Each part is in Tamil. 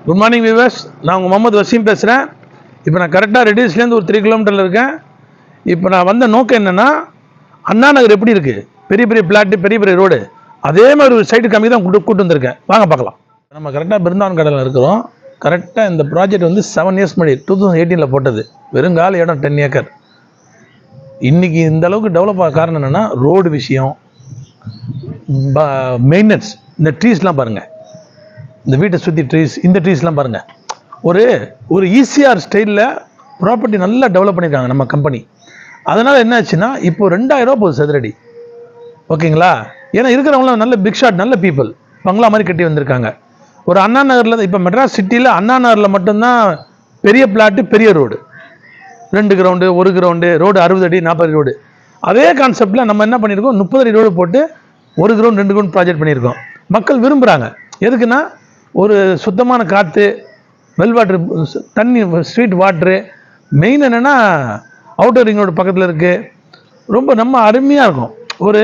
குட் மார்னிங் வியூவர்ஸ், நான் உங்கள் முகமது வசீம் பேசுகிறேன். இப்போ நான் கரெக்டாக ரெடியூஸ்லேருந்து ஒரு 3 கிலோமீட்டரில் இருக்கேன். இப்போ நான் வந்த நோக்கம் என்னென்னா, அண்ணா நகர் எப்படி இருக்குது, பெரிய பெரிய பிளாட்டு, பெரிய பெரிய ரோடு, அதே மாதிரி ஒரு சைடு கம்மி தான் கூட்டு வந்திருக்கேன். வாங்க பார்க்கலாம். நம்ம கரெக்டாக பிருந்தாவன் கடலில் இருக்கிறோம். கரெக்டாக இந்த ப்ராஜெக்ட் வந்து 7 இயர்ஸ் முன்னாடி 2018 போட்டது. வெறுங்கால இடம் 10 ஏக்கர். இன்றைக்கி இந்த அளவுக்கு டெவலப் ஆக காரணம் என்னென்னா, ரோடு விஷயம், மெயின்டெனன்ஸ். இந்த ட்ரீஸ்லாம் பாருங்கள், இந்த வீட்டை சுற்றி ட்ரீஸ், இந்த ட்ரீஸ்லாம் பாருங்கள். ஒரு ஈசிஆர் ஸ்டைலில் ப்ராப்பர்ட்டி நல்லா டெவலப் பண்ணியிருக்காங்க நம்ம கம்பெனி. அதனால் என்ன ஆச்சுன்னா, இப்போ 2000 ரூபா போகுது சதுரடி. ஓகேங்களா? ஏன்னா இருக்கிறவங்களாம் நல்ல பிக் ஷாட், நல்ல பீப்புள், பங்களா மாதிரி கட்டி வந்திருக்காங்க. ஒரு அண்ணா நகரில், இப்போ மெட்ராஸ் சிட்டியில் அண்ணா நகரில் மட்டும்தான் பெரிய பிளாட்டு, பெரிய ரோடு, 2 கிரவுண்டு, 1 கிரவுண்டு, ரோடு 60 அடி 40 அடி ரோடு. அதே கான்செப்டில் நம்ம என்ன பண்ணியிருக்கோம், 30 அடி ரோடு போட்டு 1 கிரவுண்ட் 2 கிரவுண்ட் ப்ராஜெக்ட் பண்ணியிருக்கோம். மக்கள் விரும்புகிறாங்க. எதுக்குன்னா, ஒரு சுத்தமான காற்று, வெல் வாட்ரு, தண்ணி, ஸ்ட்ரீட் வாட்ரு. மெயின் என்னென்னா, அவுட்டர் ரிங் ரோடு பக்கத்தில் இருக்குது. ரொம்ப நம்ம அருமையாக இருக்கும். ஒரு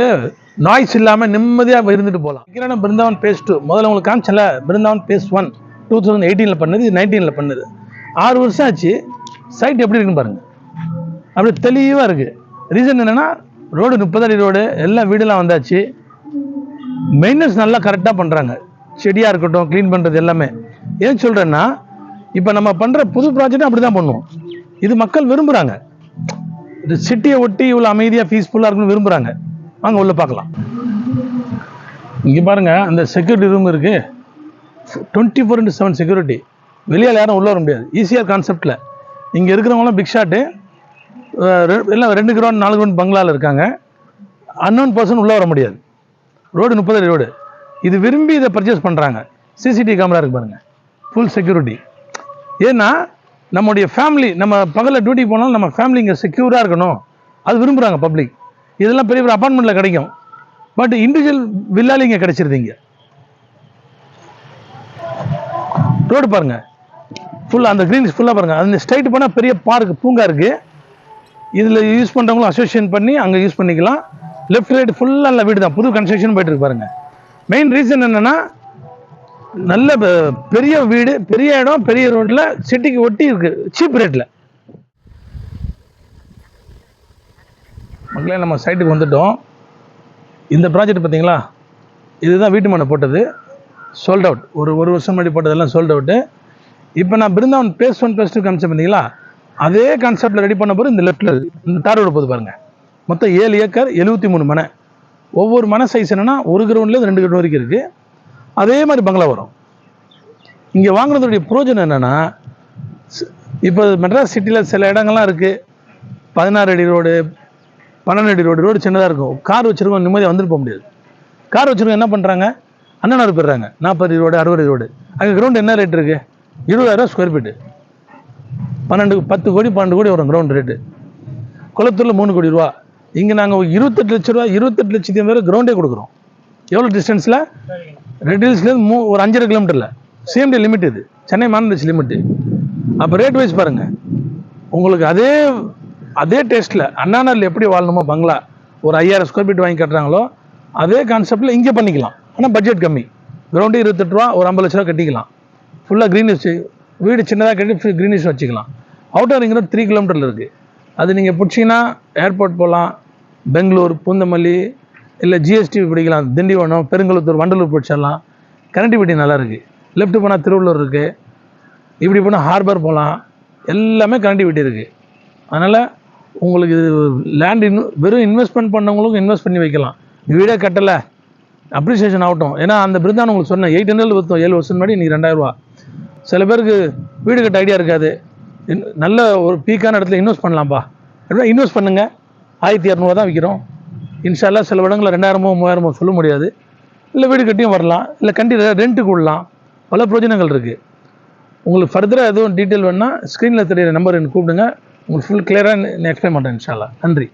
நாய்ஸ் இல்லாமல் நிம்மதியாக இருந்துட்டு போகலாம். இங்கே பிருந்தாவன் பேஸ் 2 முதல்ல உங்களுக்கு காமிச்சல. பிருந்தாவன் பேஸ் 1 2018 பண்ணது, 19 பண்ணது. 6 வருஷம் ஆச்சு. சைட் எப்படி இருக்குன்னு பாருங்கள், அப்படி தெளிவாக இருக்குது. ரீசன் என்னென்னா, ரோடு 30 அடி ரோடு, எல்லாம் வீடெல்லாம் வந்தாச்சு. மெயின்டெனன்ஸ் நல்லா கரெக்டாக பண்ணுறாங்க. செடியாக இருக்கட்டும், க்ளீன் பண்ணுறது எல்லாமே. ஏன் சொல்கிறேன்னா, இப்போ நம்ம பண்ணுற புது ப்ராஜெக்டும் அப்படி தான் பண்ணுவோம். இது மக்கள் விரும்புகிறாங்க. இது சிட்டியை ஒட்டி இவ்வளோ அமைதியாக பீஸ்ஃபுல்லாக இருக்குன்னு விரும்புகிறாங்க. வாங்க உள்ளே பார்க்கலாம். இங்கே பாருங்கள், அந்த செக்யூரிட்டி ரூம் இருக்குது. 24/7 செக்யூரிட்டி. வெளியால் யாரும் உள்ளே வர முடியாது. ஈஸியாக கான்செப்டில். இங்கே இருக்கிறவங்களாம் பிக் ஷாட்டு, எல்லாம் 2 கிரவுண்ட் 4 கிரவுண்ட் பங்களாவில் இருக்காங்க. அன்னோன் பர்சன் உள்ளே வர முடியாது. ரோடு 30 அடி ரோடு. இது விரும்பி இதை பர்ச்சேஸ் பண்ணுறாங்க. சிசிடிவி கேமரா இருக்குது பாருங்கள், ஃபுல் செக்யூரிட்டி. ஏன்னா நம்முடைய ஃபேமிலி, நம்ம பகலில் டியூட்டி போனாலும் நம்ம ஃபேமிலி இங்கே செக்யூராக இருக்கணும், அது விரும்புகிறாங்க பப்ளிக். இதெல்லாம் பெரிய பெரிய அப்பார்ட்மெண்ட்டில் கிடைக்கும். பட் இண்டிவிஜுவல் வில்லால் இங்கே கிடைச்சிருந்தீங்க. ரோடு பாருங்கள், ஃபுல்லாக அந்த க்ரீன்ஸ் ஃபுல்லாக பாருங்கள். அந்த ஸ்ட்ரைட் போனால் பெரிய பார்க், பூங்கா இருக்குது. இதில் யூஸ் பண்ணுறவங்களும் அசோசியேஷன் பண்ணி அங்கே யூஸ் பண்ணிக்கலாம். லெஃப்ட் ரைட் ஃபுல்லாக நல்ல வீடு தான், புது கன்ஸ்ட்ரக்ஷன் போய்ட்டு இருக்கு பாருங்கள். மெயின் ரீசன் என்னென்னா, நல்ல பெரிய வீடு, பெரிய இடம், பெரிய ரோட்டில், சிட்டிக்கு ஒட்டி இருக்குது, சீப் ரேட்டில். மக்களே, நம்ம சைட்டுக்கு வந்துட்டோம். இந்த ப்ராஜெக்ட் பார்த்தீங்களா, இதுதான் வீட்டு மனை போட்டது. Sold out. ஒரு வருஷம் முன்னாடி போட்டதெல்லாம் சோல்ட் அவுட்டு. இப்போ நான் பிருந்தாவன் பேஸ் 1 பேஸ் 2 கான்செப்ட் பார்த்தீங்களா, அதே கான்செப்டில் ரெடி பண்ண போது இந்த லெஃப்ட்டில் இந்த தார் ரோடு போகுது பாருங்கள். மொத்தம் 7 ஏக்கர் 73 மனை. ஒவ்வொரு மனை சைஸ் என்னென்னா, 1 கிரவுண்ட்லேருந்து 2 கிரவுண்ட் வரைக்கும் இருக்குது. அதே மாதிரி பங்களா வரும். இங்கே வாங்குறதுடைய பிரோஜனம் என்னென்னா, இப்போ மெட்ராஸ் சிட்டியில் சில இடங்கள்லாம் இருக்குது, 16 அடி ரோடு, 12 அடி ரோடு, ரோடு சின்னதாக இருக்கும். கார் வச்சுருக்கோம், நிம்மதியாக வந்துட்டு போக முடியாது. கார் வச்சுருக்கோம் என்ன பண்ணுறாங்க, அண்ணா நகர் போயிடுறாங்க. 40 அடி ரோடு, 60 அடி ரோடு. அங்கே கிரவுண்ட் என்ன ரேட் இருக்குது, 20,000 ஸ்கொயர் ஃபீட்டு. 10 கோடி 12 கோடி வரும் கிரவுண்ட் ரேட்டு. குளத்தூரில் 3 கோடி ரூபா. இங்கே நாங்கள் 28 லட்ச ரூபா, 28 லட்சத்தையும் பேர் கிரவுண்டே கொடுக்குறோம். எவ்வளோ டிஸ்டன்ஸில், ரெட் ஹில்ஸ்லேருந்து ஒரு 5.5 கிலோமீட்டரில். சிஎம்டி லிமிட் இது, சென்னை மாநகராட்சி லிமிட்டு. அப்போ ரேட் வைஸ் பாருங்கள், உங்களுக்கு அதே டேஸ்ட்டில் அண்ணா நகரில் எப்படி வாழணுமோ பங்களா, ஒரு 5000 ஸ்கொயர் ஃபீட் வாங்கி கட்டுறாங்களோ அதே கான்செப்டில் இங்கே பண்ணிக்கலாம். ஆனால் பட்ஜெட் கம்மி. கிரவுண்டு 28 ரூபா, ஒரு 50 லட்ச ரூபா கட்டிக்கலாம். ஃபுல்லாக க்ரீனிஷ், வீடு சின்னதாக கட்டி க்ரீனிஷ் வச்சுக்கலாம். அவுட்டர் ரிங் ரோடு 3 கிலோமீட்டரில் இருக்குது. அது நீங்கள் பிடிச்சிங்கன்னா ஏர்போர்ட் போகலாம், பெங்களூர், பூந்தமல்லி, இல்லை ஜிஎஸ்டி பிடிக்கலாம், திண்டிவனம், பெருங்கலுத்தூர், வண்டலூர் பிடிச்சிடலாம். கனெக்டிவிட்டி நல்லா இருக்குது. லெஃப்ட் போனால் திருவள்ளூர் இருக்குது, இப்படி போனால் ஹார்பர் போகலாம். எல்லாமே கனெக்டிவிட்டி இருக்குது. அதனால் உங்களுக்கு இது லேண்ட் வெறும் இன்வெஸ்ட்மெண்ட் பண்ணவங்களுக்கும் இன்வெஸ்ட் பண்ணி வைக்கலாம். வீடே கட்டலை, அப்ரிசியேஷன் ஆகட்டும். ஏன்னா அந்த பிருந்தாவன் உங்களுக்கு சொன்னேன், 800 விற்றோம் 7 வருஷம் முன்னாடி, இன்றைக்கி 2000 ரூபா. சில பேருக்கு வீடு கட்ட ஐடியா இருக்காது. நல்ல ஒரு பீக்கான இடத்துல இன்வெஸ்ட் பண்ணலாம்ப்பா. அப்படின்னா இன்வெஸ்ட் பண்ணுங்கள். 1200 தான் விற்கிறோம். இன்ஷால்லா சில இடங்களில் 2000 3000 சொல்ல முடியாது. இல்லை வீடு கட்டியும் வரலாம், இல்லை ரெண்ட்டுக்கு விடலாம். பல பிரயோஜனங்கள் இருக்குது. உங்களுக்கு ஃபர்தராக எதுவும் டீட்டெயில் வேணுன்னா ஸ்க்ரீனில் தெரியிற நம்பர் எனக்கு கூப்பிடுங்க. உங்களுக்கு ஃபுல் கிளியராக நான் எக்ஸ்பிளைன் பண்ணுறேன் இன்ஷால்லா. நன்றி.